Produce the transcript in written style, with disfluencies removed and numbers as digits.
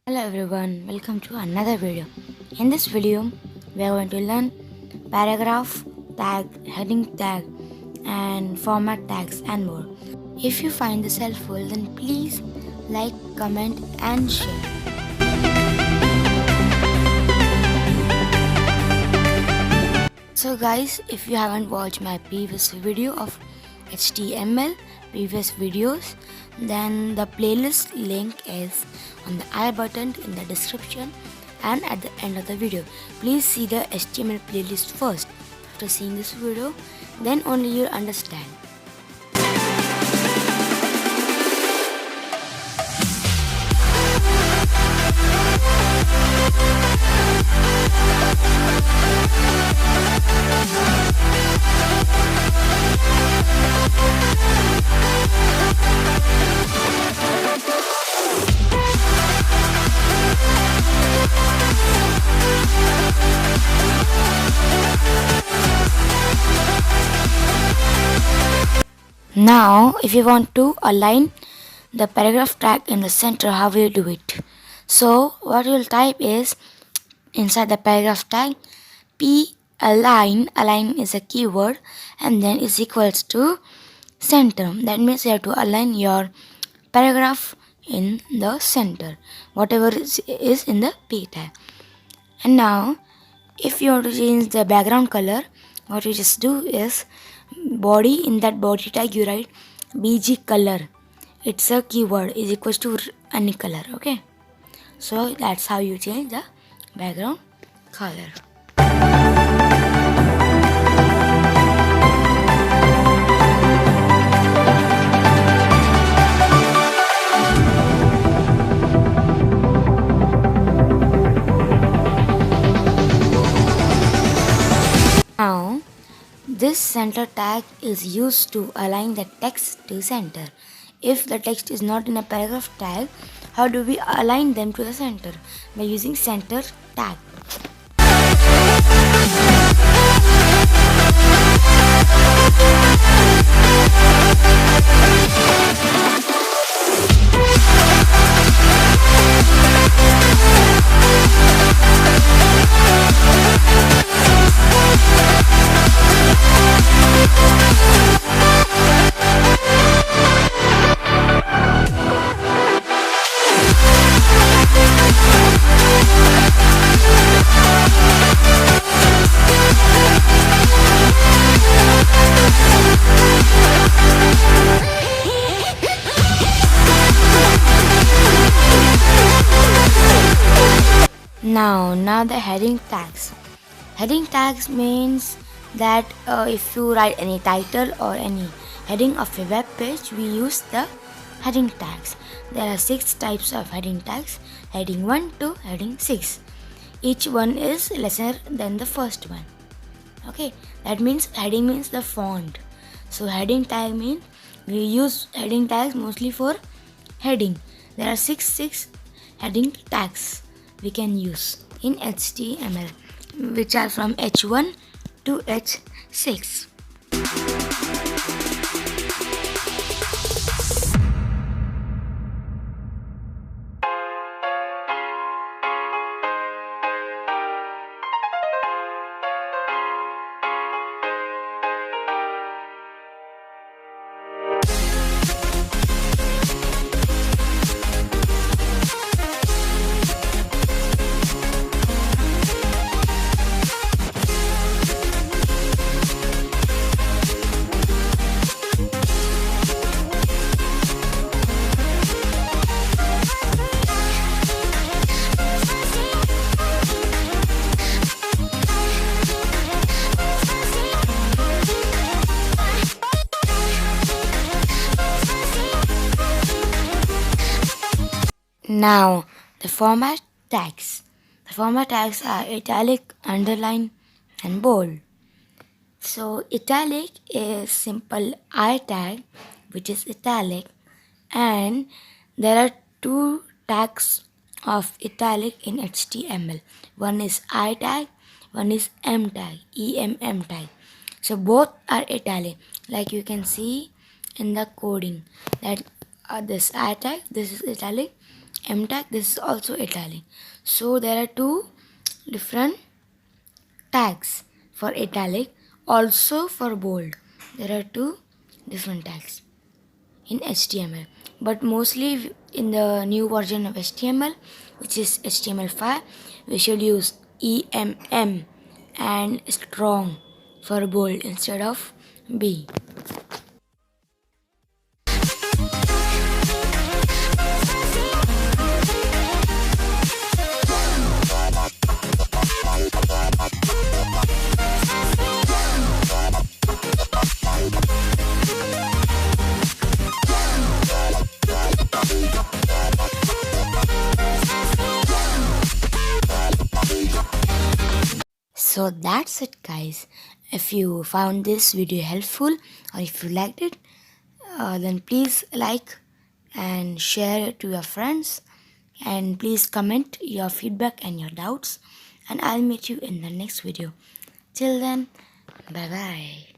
Hello everyone, welcome to another video. In this video, we are going to learn paragraph tag, heading tag, and format tags and more. If you find this helpful, then please like, comment, and share. So guys, if you haven't watched my previous video of HTML previous videos, then the playlist link is on the I button in the description and at the end of the video. Please see the HTML playlist first. After seeing this video, then only you'll understand. Now, if you want to align the paragraph tag in the center, how will you do it? So, what you'll type is inside the paragraph tag, p align is a keyword, and then is equals to center. That means you have to align your paragraph in the center, whatever is in the p tag. And now, if you want to change the background color, what you just do is body, in that body tag you write bg color. It's a keyword is equals to any color. Okay, so that's how you change the background color. Now, this center tag is used to align the text to center. If the text is not in a paragraph tag, how do we align them to the center? By using center tag. Now the heading tags. Heading tags means that if you write any title or any heading of a web page, we use the heading tags. There are 6 types of heading tags, heading 1 to heading 6. Each one is lesser than the first one. Okay, that means heading means the font. So heading tag means we use heading tags mostly for heading. There are six heading tags we can use in HTML, which are from H1 to H6. Now, the format tags. The format tags are italic, underline, and bold. So, italic is simple I tag, which is italic, and there are 2 tags of italic in HTML. One is I tag, one is M tag, EMM tag. So, both are italic, like you can see in the coding that this I tag, this is italic, M tag, this is also italic. So there are two different tags for italic, also for bold. There are two different tags in HTML, but mostly in the new version of HTML, which is HTML5, we should use EMM and strong for bold instead of B. So that's it, guys. If you found this video helpful or if you liked it, then please like and share it to your friends, and please comment your feedback and your doubts, and I'll meet you in the next video. Till then, bye bye.